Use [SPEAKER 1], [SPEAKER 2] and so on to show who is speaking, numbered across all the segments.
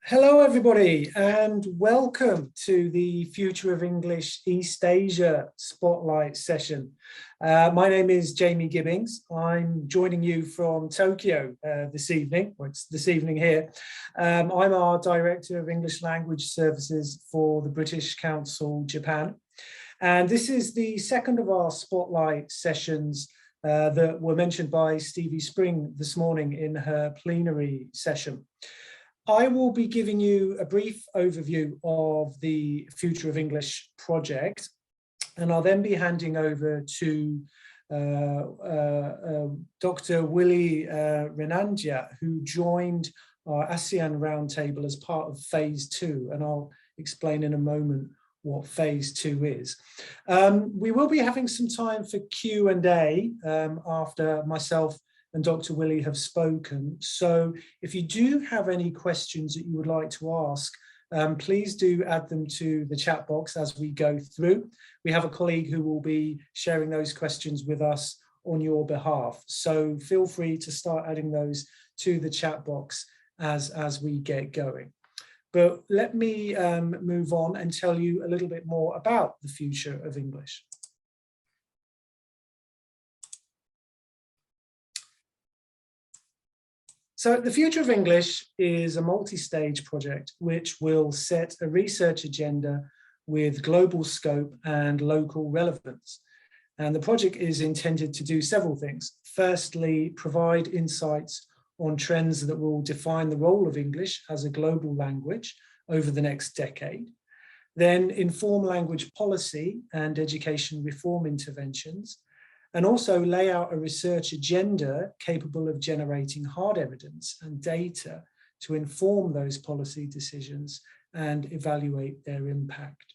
[SPEAKER 1] Hello everybody and welcome to the Future of English East Asia Spotlight session. My name is Jamie Gibbings. I'm joining you from Tokyo this evening, or it's this evening here. I'm our Director of English Language Services for the British Council Japan. And this is the second of our Spotlight sessions that were mentioned by Stevie Spring this morning in her plenary session. I will be giving you a brief overview of the Future of English project, and I'll then be handing over to Dr. Willy Renandia, who joined our ASEAN Roundtable as part of Phase 2, and I'll explain in a moment what Phase 2 is. We will be having some time for Q&A after myself and Dr. Willy have spoken. So if you do have any questions that you would like to ask, please do add them to the chat box as we go through. We have a colleague who will be sharing those questions with us on your behalf. So feel free to start adding those to the chat box as we get going. But let me move on and tell you a little bit more about the Future of English. So the Future of English is a multi-stage project which will set a research agenda with global scope and local relevance. And the project is intended to do several things. Firstly, provide insights on trends that will define the role of English as a global language over the next decade. Then inform language policy and education reform interventions, and also lay out a research agenda capable of generating hard evidence and data to inform those policy decisions and evaluate their impact.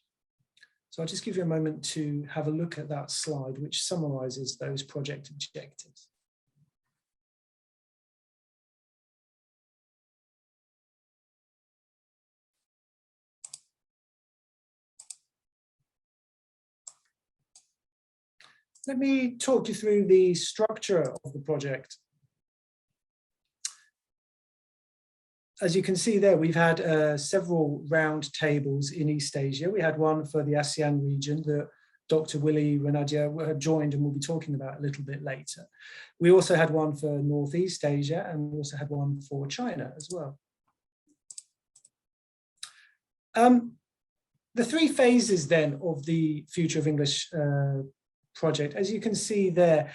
[SPEAKER 1] So I'll just give you a moment to have a look at that slide, which summarizes those project objectives. Let me talk you through the structure of the project. As you can see there, we've had several round tables in East Asia. We had one for the ASEAN region that Dr. Willy Renandia had joined and we'll be talking about a little bit later. We also had one for Northeast Asia, and we also had one for China as well. The three phases then of the Future of English project, as you can see there,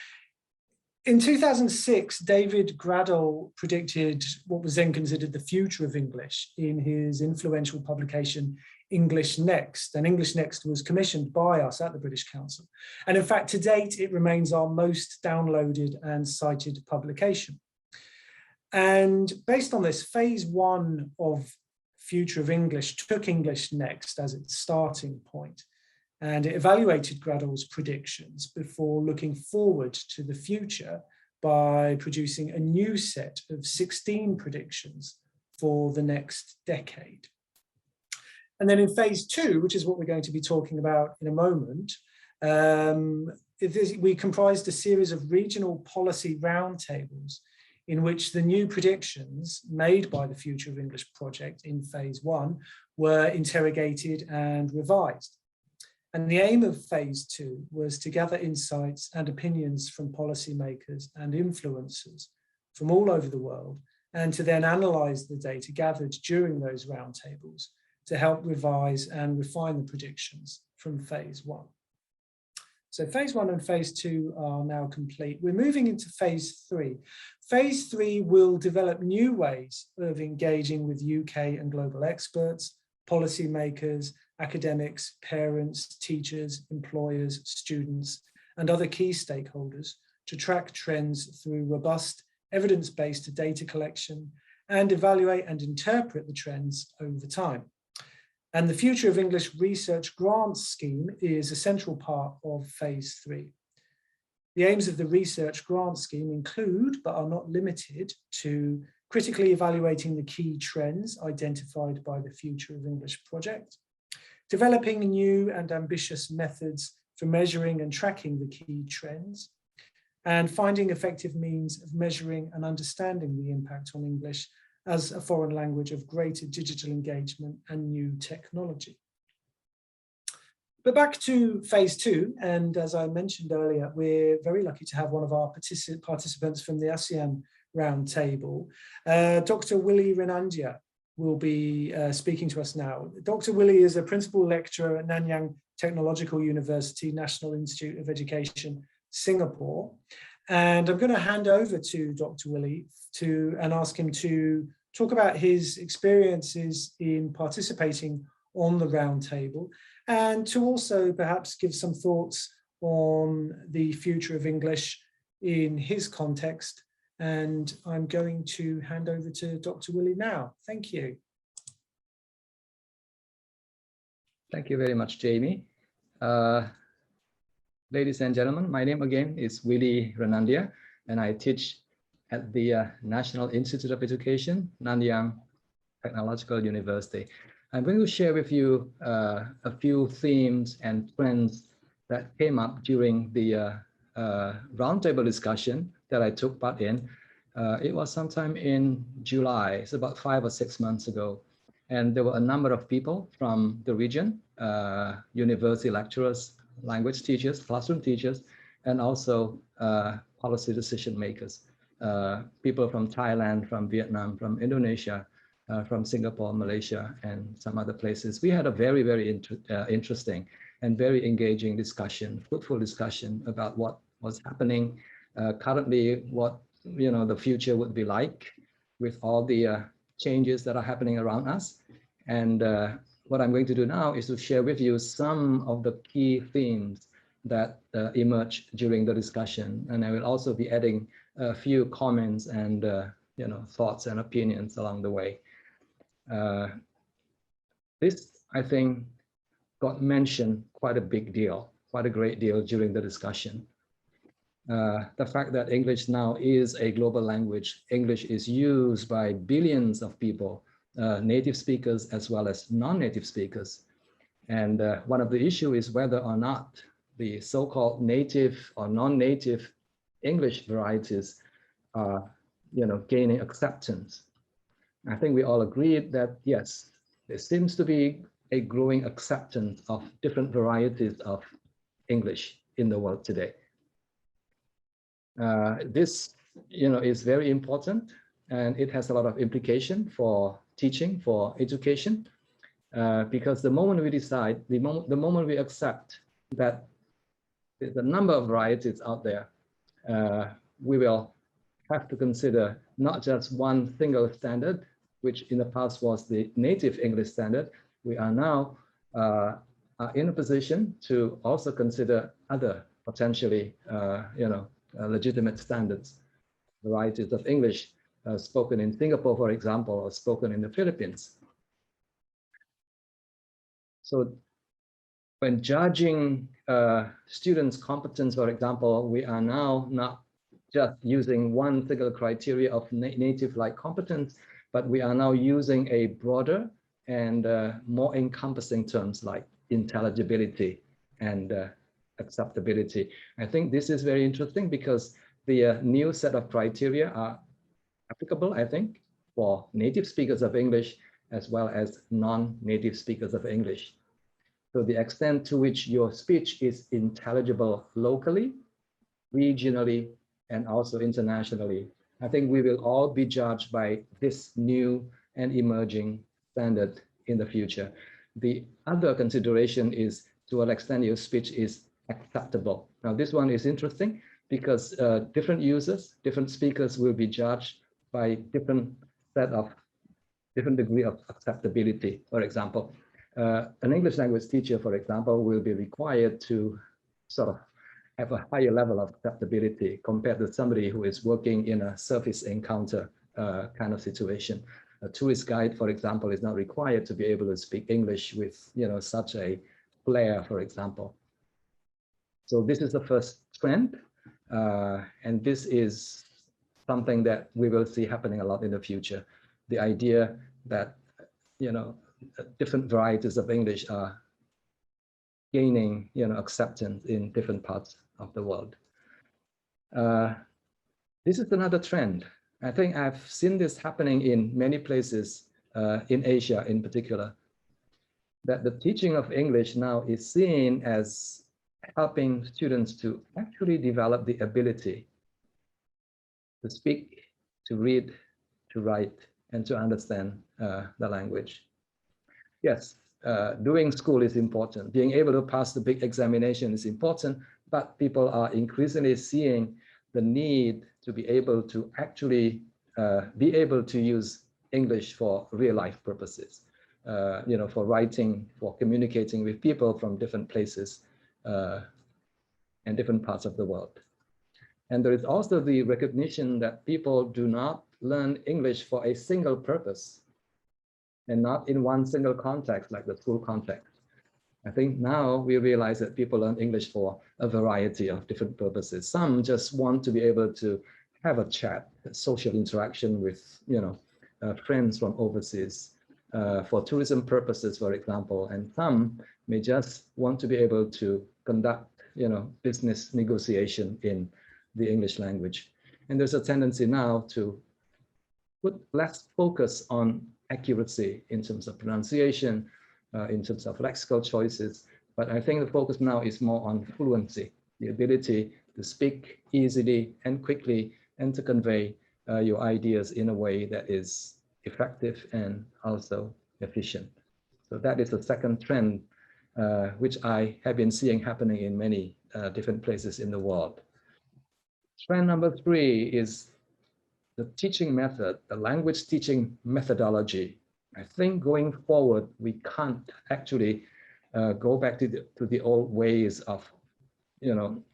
[SPEAKER 1] in 2006, David Graddol predicted what was then considered the future of English in his influential publication, English Next. And English Next was commissioned by us at the British Council. And in fact, to date, it remains our most downloaded and cited publication. And based on this, phase 1 of Future of English took English Next as its starting point. And it evaluated Graddol's predictions before looking forward to the future by producing a new set of 16 predictions for the next decade. And then in phase 2, which is what we're going to be talking about in a moment, we comprised a series of regional policy roundtables in which the new predictions made by the Future of English project in phase 1 were interrogated and revised. And the aim of phase 2 was to gather insights and opinions from policymakers and influencers from all over the world, and to then analyze the data gathered during those roundtables to help revise and refine the predictions from phase 1. So phase 1 and phase 2 are now complete. We're moving into phase 3. Phase 3 will develop new ways of engaging with UK and global experts, policymakers, academics, parents, teachers, employers, students, and other key stakeholders to track trends through robust evidence-based data collection and evaluate and interpret the trends over time. And the Future of English Research Grants Scheme is a central part of phase 3. The aims of the Research Grant Scheme include, but are not limited to, critically evaluating the key trends identified by the Future of English project, developing new and ambitious methods for measuring and tracking the key trends, and finding effective means of measuring and understanding the impact on English as a foreign language of greater digital engagement and new technology. But back to phase 2, and as I mentioned earlier, we're very lucky to have one of our participants from the ASEAN Roundtable. Dr. Willy Renandia will be speaking to us now. Dr. Willy is a principal lecturer at Nanyang Technological University, National Institute of Education, Singapore. And I'm going to hand over to Dr. Willy and ask him to talk about his experiences in participating on the roundtable, and to also perhaps give some thoughts on the future of English in his context. And I'm going to hand over to Dr. Willy now. Thank you.
[SPEAKER 2] Thank you very much, Jamie. Ladies and gentlemen, my name again is Willy Renandia, and I teach at the National Institute of Education, Nanyang Technological University. I'm going to share with you a few themes and trends that came up during the roundtable discussion that I took part in. It was sometime in July, it's about 5 or 6 months ago. And there were a number of people from the region, university lecturers, language teachers, classroom teachers, and also policy decision makers. People from Thailand, from Vietnam, from Indonesia, from Singapore, Malaysia, and some other places. We had a very, very interesting and very engaging discussion, fruitful discussion about what was happening currently, what the future would be like with all the changes that are happening around us. And what I'm going to do now is to share with you some of the key themes that emerged during the discussion. And I will also be adding a few comments and thoughts and opinions along the way. This, I think, got mentioned quite a big deal, quite a great deal during the discussion. The fact that English now is a global language, English is used by billions of people, native speakers as well as non-native speakers. And one of the issues is whether or not the so-called native or non-native English varieties are gaining acceptance. I think we all agreed that, yes, there seems to be a growing acceptance of different varieties of English in the world today. This, is very important, and it has a lot of implication for teaching, for education, because the moment we decide, the moment we accept that there's a number of varieties out there, we will have to consider not just one single standard, which in the past was the native English standard. We are now in a position to also consider other potentially, legitimate standards, varieties of English spoken in Singapore, for example, or spoken in the Philippines. So when judging students' competence, for example, we are now not just using one single criteria of native-like competence, but we are now using a broader and more encompassing terms like intelligibility and acceptability. I think this is very interesting because the new set of criteria are applicable, I think, for native speakers of English as well as non-native speakers of English. So the extent to which your speech is intelligible locally, regionally, and also internationally, I think we will all be judged by this new and emerging standard in the future. The other consideration is to what extent your speech is acceptable. Now, this one is interesting because different users, different speakers will be judged by different degree of acceptability. For example, an English language teacher, for example, will be required to sort of have a higher level of acceptability compared to somebody who is working in a service encounter kind of situation. A tourist guide, for example, is not required to be able to speak English with such a flair, for example. So this is the first trend, and this is something that we will see happening a lot in the future. The idea that different varieties of English are gaining acceptance in different parts of the world. This is another trend I think I've seen this happening in many places in Asia in particular, that the teaching of English now is seen as helping students to actually develop the ability to speak, to read, to write, and to understand the language. Yes, doing school is important. Being able to pass the big examination is important, but people are increasingly seeing the need to be able to actually be able to use English for real life purposes, for writing, for communicating with people from different places and different parts of the world. And there is also the recognition that people do not learn English for a single purpose and not in one single context like the school context. I think now we realize that people learn English for a variety of different purposes. Some just want to be able to have a chat, a social interaction with, friends from overseas for tourism purposes, for example. And some may just want to be able to conduct, business negotiation in the English language. And there's a tendency now to put less focus on accuracy in terms of pronunciation, in terms of lexical choices. But I think the focus now is more on fluency, the ability to speak easily and quickly and to convey your ideas in a way that is effective and also efficient. So that is the second trend, which I have been seeing happening in many different places in the world. Trend number 3 is the teaching method, the language teaching methodology. I think going forward, we can't actually go back to the old ways of,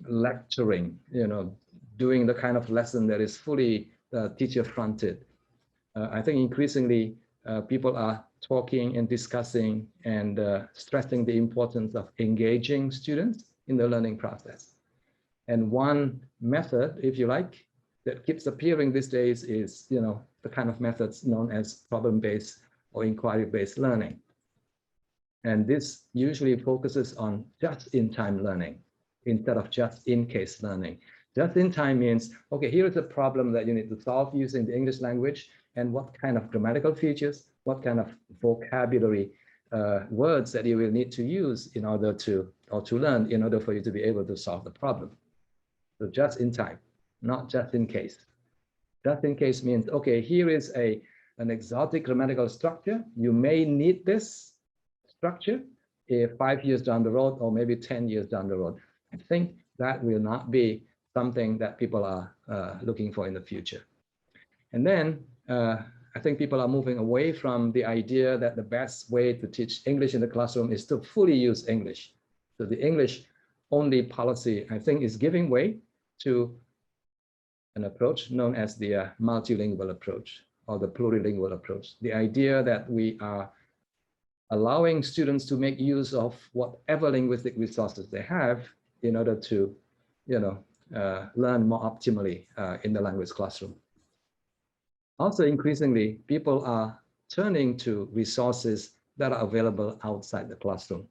[SPEAKER 2] lecturing, doing the kind of lesson that is fully teacher fronted. I think increasingly people are talking and discussing and stressing the importance of engaging students in the learning process. And one method, if you like, that keeps appearing these days is, the kind of methods known as problem-based or inquiry-based learning. And this usually focuses on just-in-time learning instead of just-in-case learning. Just-in-time means, okay, here is a problem that you need to solve using the English language, and what kind of grammatical features, what kind of vocabulary words that you will need to use in order to learn in order for you to be able to solve the problem. So just in time, not just in case. Just in case means, okay, here is an exotic grammatical structure. You may need this structure 5 years down the road or maybe 10 years down the road. I think that will not be something that people are looking for in the future. And then I think people are moving away from the idea that the best way to teach English in the classroom is to fully use English. So the English only policy, I think, is giving way to an approach known as the multilingual approach or the plurilingual approach. The idea that we are allowing students to make use of whatever linguistic resources they have in order to, learn more optimally in the language classroom. Also, increasingly, people are turning to resources that are available outside the classroom.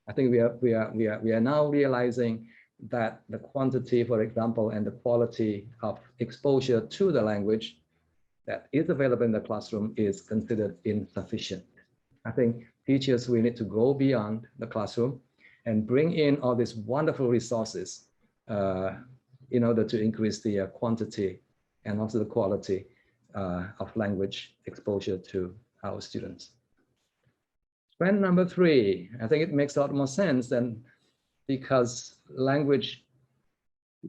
[SPEAKER 2] I think we are now realizing that the quantity, for example, and the quality of exposure to the language that is available in the classroom is considered insufficient. I think teachers, we need to go beyond the classroom and bring in all these wonderful resources in order to increase the quantity and also the quality of language exposure to our students. Trend number 3, I think it makes a lot more sense than because language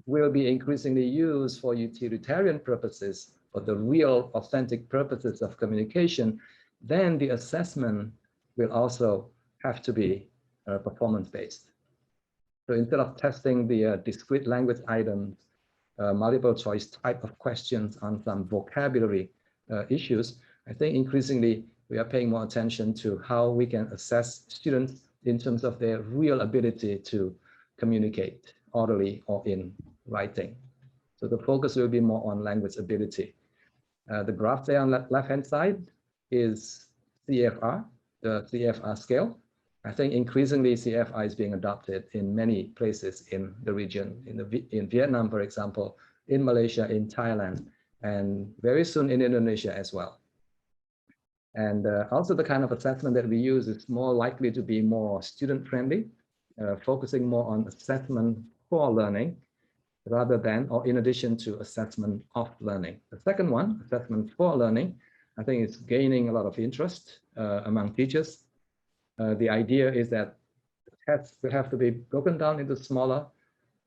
[SPEAKER 2] will be increasingly used for utilitarian purposes, for the real authentic purposes of communication, then the assessment will also have to be performance-based. So instead of testing the discrete language items, multiple choice type of questions on some vocabulary issues, I think increasingly we are paying more attention to how we can assess students in terms of their real ability to communicate orally or in writing. So the focus will be more on language ability. The graph there on the left-hand side is CFR, the CFR scale. I think increasingly CFR is being adopted in many places in the region, in Vietnam, for example, in Malaysia, in Thailand, and very soon in Indonesia as well. And also the kind of assessment that we use is more likely to be more student-friendly, focusing more on assessment for learning rather than or in addition to assessment of learning. The second one, assessment for learning, I think it's gaining a lot of interest among teachers. The idea is that tests will have to be broken down into smaller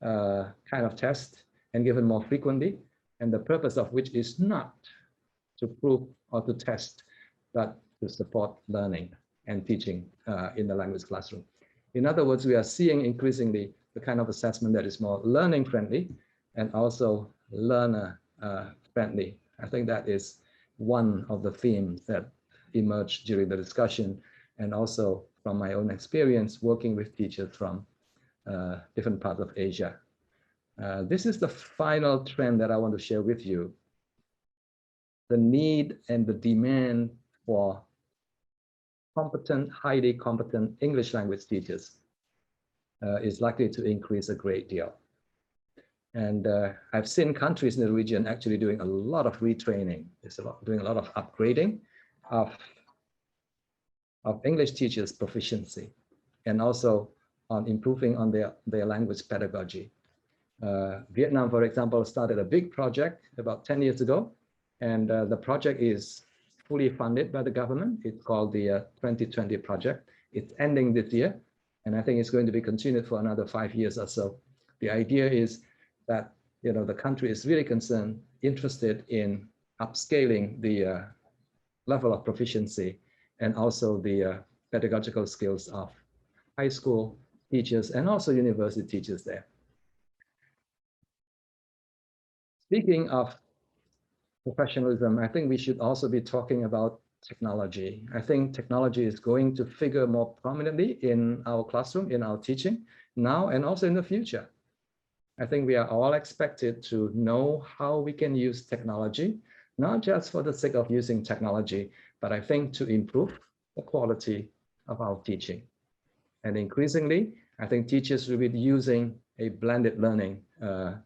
[SPEAKER 2] kind of tests and given more frequently, and the purpose of which is not to prove or to test, but to support learning and teaching in the language classroom. In other words, we are seeing increasingly the kind of assessment that is more learning friendly and also learner friendly. I think that is one of the themes that emerged during the discussion, and also from my own experience working with teachers from different parts of Asia. This is the final trend that I want to share with you. The need and the demand for competent, highly competent English language teachers is likely to increase a great deal. And I've seen countries in the region actually doing a lot of retraining. It's doing a lot of upgrading of English teachers' proficiency, and also on improving on their language pedagogy. Vietnam, for example, started a big project about 10 years ago, and the project is fully funded by the government. It's called the 2020 project. It's ending this year, and I think it's going to be continued for another 5 years or so. The idea is that the country is really interested in upscaling the level of proficiency and also the pedagogical skills of high school teachers and also university teachers there. Speaking of professionalism, I think we should also be talking about technology. I think technology is going to figure more prominently in our classroom, in our teaching now and also in the future. I think we are all expected to know how we can use technology, not just for the sake of using technology, but I think to improve the quality of our teaching. And increasingly, I think teachers will be using a blended learning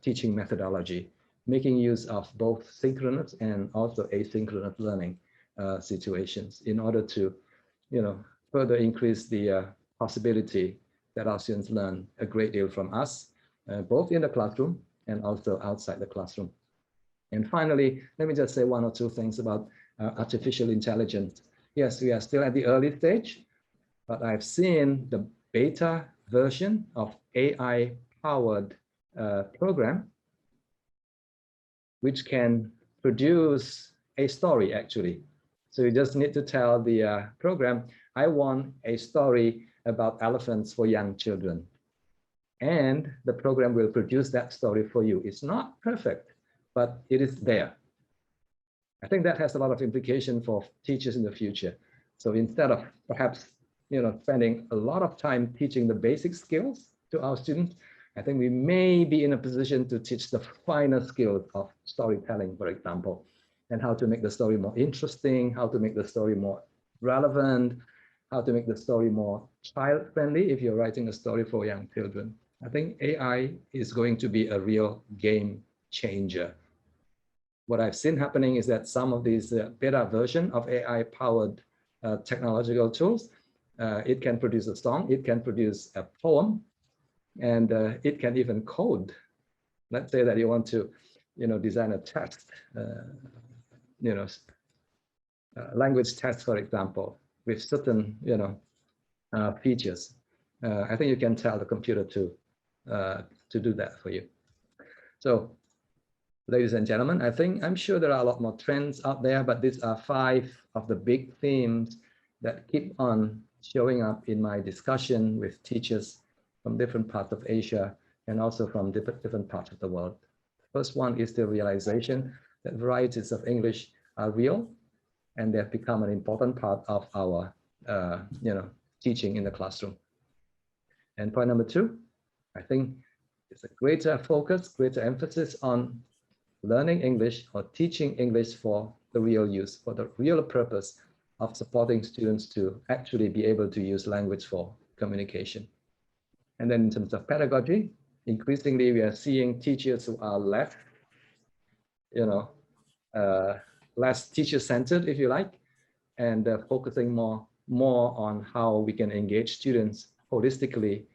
[SPEAKER 2] teaching methodology, making use of both synchronous and also asynchronous learning situations in order to, further increase the possibility that our students learn a great deal from us, both in the classroom and also outside the classroom. And finally, let me just say one or two things about artificial intelligence. Yes, we are still at the early stage, but I've seen the beta version of AI-powered program, which can produce a story actually. So you just need to tell the program, I want a story about elephants for young children. And the program will produce that story for you. It's not perfect, but it is there. I think that has a lot of implication for teachers in the future. So instead of perhaps spending a lot of time teaching the basic skills to our students, I think we may be in a position to teach the finer skills of storytelling, for example, and how to make the story more interesting, how to make the story more relevant, how to make the story more child-friendly if you're writing a story for young children. I think AI is going to be a real game changer. What I've seen happening is that some of these beta version of AI-powered technological tools, it can produce a song, it can produce a poem, and it can even code. Let's say that you want to, design a text, language test, for example, with certain, features. I think you can tell the computer to do that for you. So, ladies and gentlemen, I'm sure there are a lot more trends out there, but these are 5 of the big themes that keep on showing up in my discussion with teachers from different parts of Asia and also from different parts of the world. The first one is the realization that varieties of English are real and they have become an important part of our teaching in the classroom. And point number 2, I think it's a greater focus, greater emphasis on learning English or teaching English for the real use, for the real purpose of supporting students to actually be able to use language for communication. And then in terms of pedagogy, increasingly we are seeing teachers who are less, less teacher-centered, if you like, and focusing more on how we can engage students holistically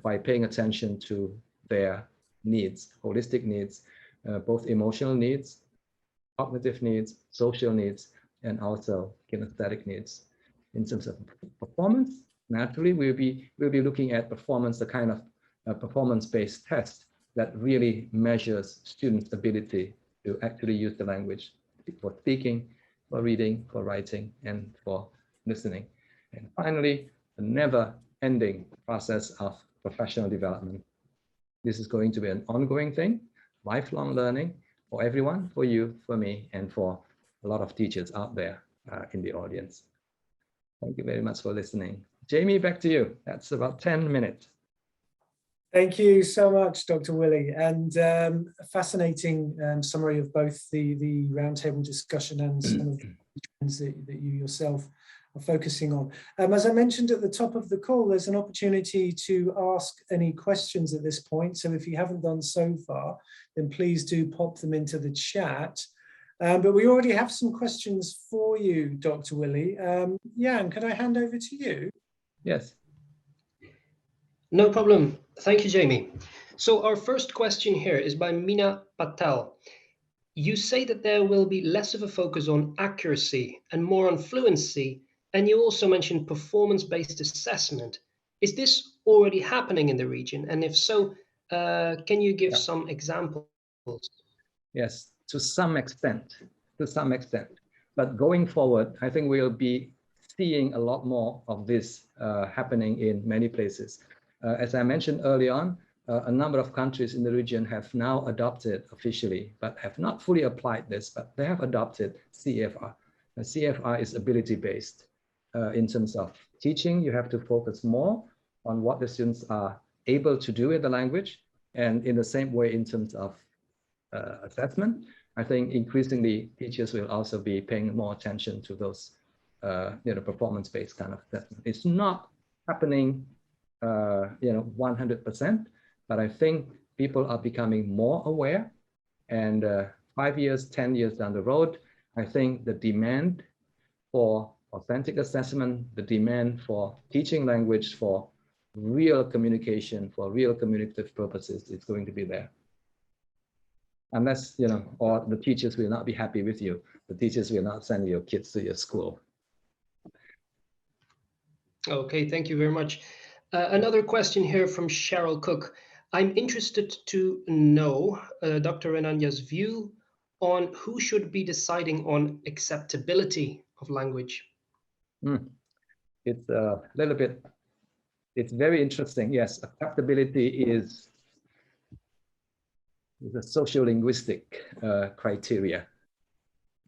[SPEAKER 2] by paying attention to their needs, holistic needs, both emotional needs, cognitive needs, social needs, and also kinesthetic needs. In terms of performance, naturally, we'll be looking at performance, the kind of performance-based test that really measures students' ability to actually use the language for speaking, for reading, for writing, and for listening. And finally, the never-ending process of professional development. This is going to be an ongoing thing, lifelong learning for everyone, for you, for me, and for a lot of teachers out there in the audience. Thank you very much for listening. Jamie, back to you. That's about 10 minutes.
[SPEAKER 1] Thank you so much, Dr. Willie, and a fascinating summary of both the roundtable discussion and some of the trends that you yourself are focusing on. As I mentioned at the top of the call, there's an opportunity to ask any questions at this point. So if you haven't done so far, then please do pop them into the chat. But we already have some questions for you, Dr. Willie. Jan, could I hand over to you?
[SPEAKER 2] Yes.
[SPEAKER 3] No problem. Thank you, Jamie. So our first question here is by Meena Patel. You say that there will be less of a focus on accuracy and more on fluency, and you also mentioned performance-based assessment. Is this already happening in the region? And if so, can you give some examples?
[SPEAKER 2] Yes, to some extent. But going forward, I think we'll be seeing a lot more of this happening in many places. As I mentioned early on, a number of countries in the region have now adopted officially, but have not fully applied this, but they have adopted CFR. And CFR is ability-based. In terms of teaching, you have to focus more on what the students are able to do with the language. And in the same way, in terms of assessment, I think increasingly teachers will also be paying more attention to those performance-based kind of assessment. It's not happening 100%, but I think people are becoming more aware, and 5 years, 10 years down the road, I think the demand for authentic assessment, the demand for teaching language for real communication, for real communicative purposes is going to be there. Unless, or the teachers will not be happy with you. The teachers will not send your kids to your school.
[SPEAKER 3] Okay, thank you very much. Another question here from Cheryl Cook. I'm interested to know Dr. Renandia's view on who should be deciding on acceptability of language.
[SPEAKER 2] It's a little bit, it's very interesting. Yes, acceptability is a sociolinguistic criteria.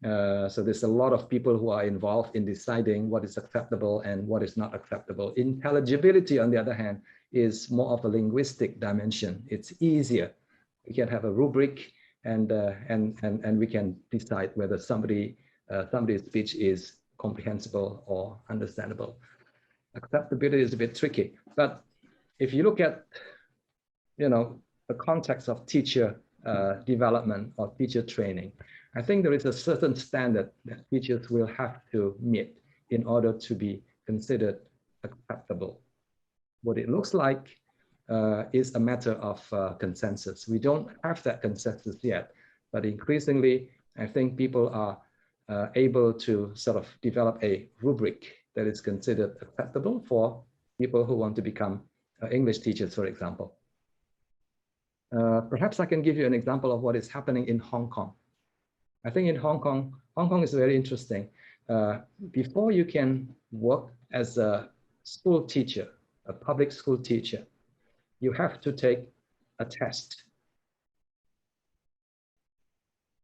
[SPEAKER 2] So there's a lot of people who are involved in deciding what is acceptable and what is not acceptable. Intelligibility, on the other hand, is more of a linguistic dimension. It's easier. We can have a rubric, and we can decide whether somebody's speech is comprehensible or understandable. Acceptability is a bit tricky, but if you look at, the context of teacher development or teacher training, I think there is a certain standard that teachers will have to meet in order to be considered acceptable. What it looks like is a matter of consensus. We don't have that consensus yet, but increasingly, I think people are able to sort of develop a rubric that is considered acceptable for people who want to become English teachers, for example. Perhaps I can give you an example of what is happening in Hong Kong. I think in Hong Kong is very interesting. Before you can work as a school teacher, a public school teacher, you have to take a test.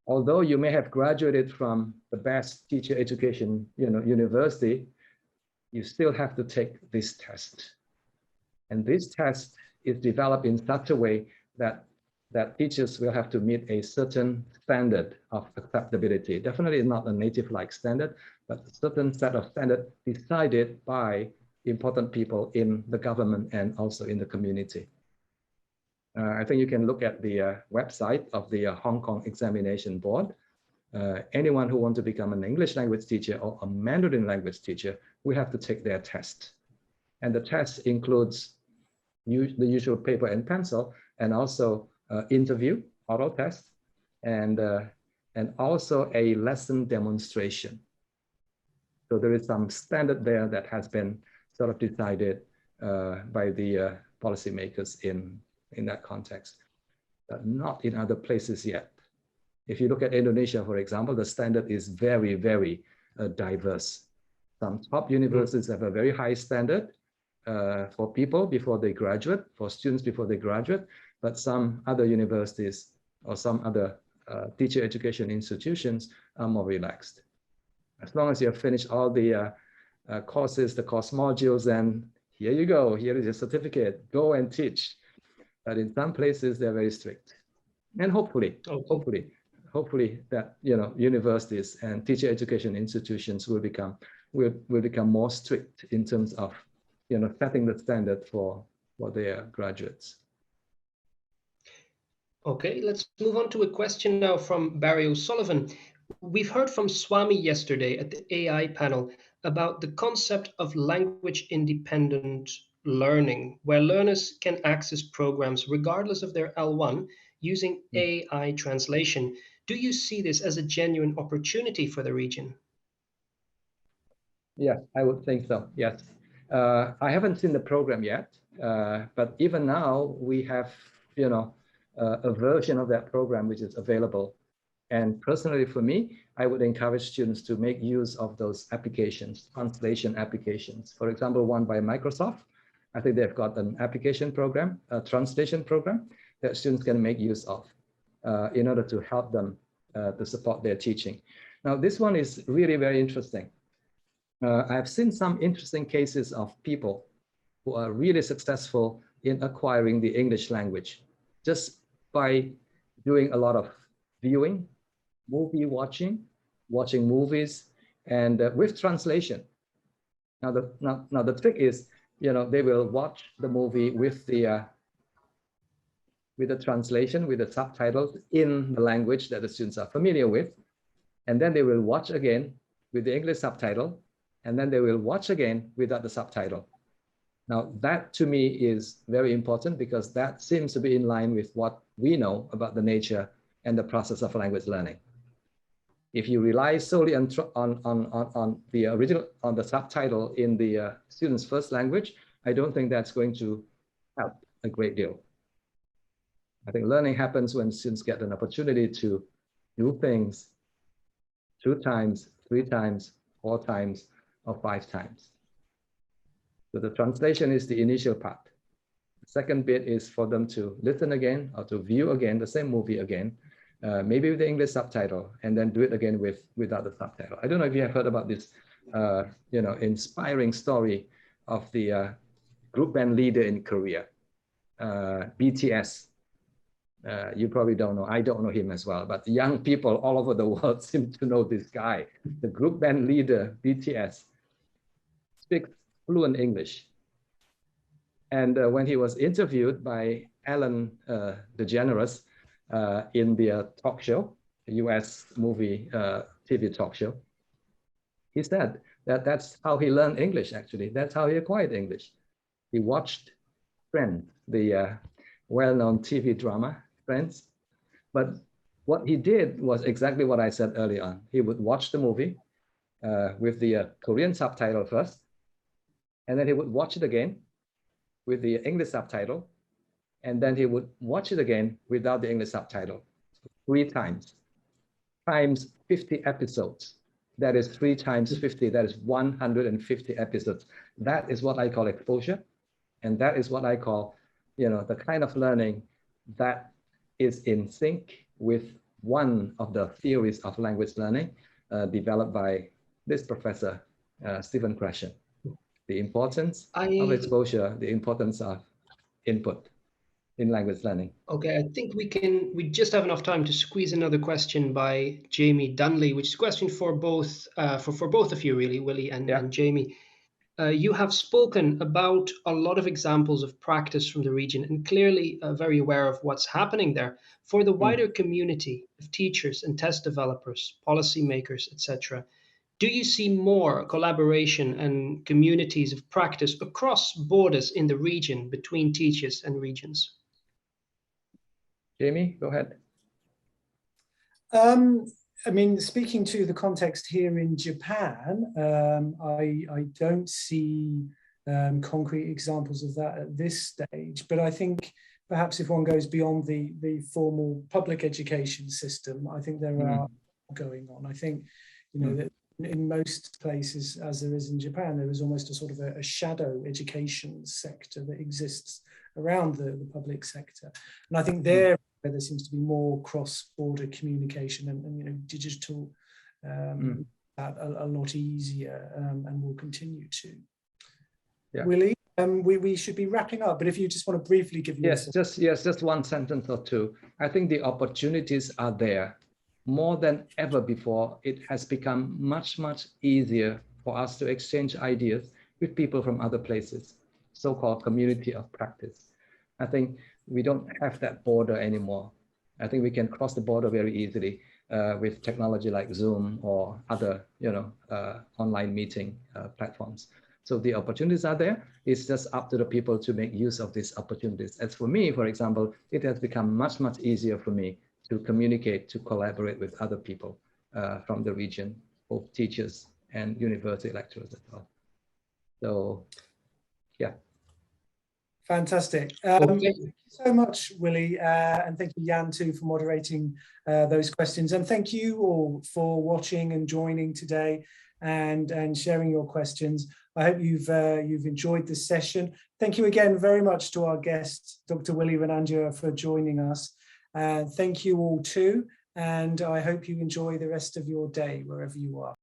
[SPEAKER 2] Although you may have graduated from the best teacher education, university, you still have to take this test. And this test is developed in such a way that teachers will have to meet a certain standard of acceptability. Definitely not a native-like standard, but a certain set of standards decided by important people in the government and also in the community. I think you can look at the website of the Hong Kong Examination Board. anyone who wants to become an English language teacher or a Mandarin language teacher, we have to take their test. And the test includes the usual paper and pencil, and also interview, oral test, and also a lesson demonstration. So there is some standard there that has been sort of decided by the policymakers in that context, but not in other places yet. If you look at Indonesia, for example, the standard is very, very diverse. Some top universities have a very high standard for people before they graduate, for students before they graduate, but some other universities or some other teacher education institutions are more relaxed. As long as you have finished all the courses, the course modules, and here you go, here is your certificate, go and teach. But in some places, they're very strict. And hopefully that, you know, universities and teacher education institutions will become more strict in terms of, you know, setting the standard for their graduates.
[SPEAKER 3] Okay, let's move on to a question now from Barry O'Sullivan. We've heard from Swami yesterday at the AI panel about the concept of language independent learning, where learners can access programs regardless of their L1 using AI translation. Do you see this as a genuine opportunity for the region?
[SPEAKER 2] Yeah, I would think so, yes. I haven't seen the program yet, but even now we have, you know, a version of that program which is available. And personally for me, I would encourage students to make use of those applications, translation applications. For example, one by Microsoft. I think they've got an application program, a translation program that students can make use of in order to help them to support their teaching. Now, this one is really very interesting. I've seen some interesting cases of people who are really successful in acquiring the English language just by doing a lot of viewing, movie watching movies, and with translation. Now the trick is, you know, they will watch the movie with the translation, with the subtitles in the language that the students are familiar with, and then they will watch again with the English subtitle, and then they will watch again without the subtitle. Now that to me is very important because that seems to be in line with what we know about the nature and the process of language learning. If you rely solely on the original, on the subtitle in the student's first language, I don't think that's going to help a great deal. I think learning happens when students get an opportunity to do things 2 times, 3 times, 4 times, or 5 times. So the translation is the initial part. The second bit is for them to listen again or to view again the same movie again, maybe with the English subtitle, and then do it again without the subtitle. I don't know if you have heard about this, you know, inspiring story of the group band leader in Korea, BTS. You probably don't know. I don't know him as well, but young people all over the world seem to know this guy. The group band leader, BTS, speaks fluent English. And when he was interviewed by Ellen DeGeneres in the talk show, the US movie TV talk show, he said that that's how he learned English, actually. That's how he acquired English. He watched Friends, the well-known TV drama, Friends. But what he did was exactly what I said earlier on. He would watch the movie with the Korean subtitle first, and then he would watch it again with the English subtitle, and then he would watch it again without the English subtitle 3 times, times 50 episodes. That is 3 times 50, that is 150 episodes. That is what I call exposure. And that is what I call, you know, the kind of learning that is in sync with one of the theories of language learning developed by this professor, Stephen Krashen. The importance of exposure, the importance of input in language learning.
[SPEAKER 3] Okay, I think we just have enough time to squeeze another question by Jamie Dunley, which is a question for both of you really, Willie and Jamie. You have spoken about a lot of examples of practice from the region and clearly very aware of what's happening there. For the wider community of teachers and test developers, policymakers, etc., do you see more collaboration and communities of practice across borders in the region between teachers and regions?
[SPEAKER 2] Jamie, go ahead.
[SPEAKER 1] I mean, speaking to the context here in Japan, I don't see concrete examples of that at this stage, but I think perhaps if one goes beyond the formal public education system, I think there are going on. I think, you know, that in most places, as there is in Japan, there is almost a sort of a shadow education sector that exists around the public sector. And I think there seems to be more cross-border communication and you know, digital a lot easier and will continue to. Yeah. Willie, we should be wrapping up, but if you just want to briefly give your
[SPEAKER 2] just one sentence or two. I think the opportunities are there. More than ever before, it has become much easier for us to exchange ideas with people from other places, so-called community of practice. I think we don't have that border anymore. I think we can cross the border very easily with technology like Zoom or other, you know, online meeting platforms. So the opportunities are there. It's just up to the people to make use of these opportunities. As for me, for example, it has become much easier for me to communicate, to collaborate with other people from the region, both teachers and university lecturers as well. So, yeah.
[SPEAKER 1] Fantastic. Thank you so much, Willie, and thank you, Jan, too, for moderating those questions. And thank you all for watching and joining today and sharing your questions. I hope you've enjoyed this session. Thank you again very much to our guest, Dr. Willie Renandia, for joining us. Thank you all too, and I hope you enjoy the rest of your day wherever you are.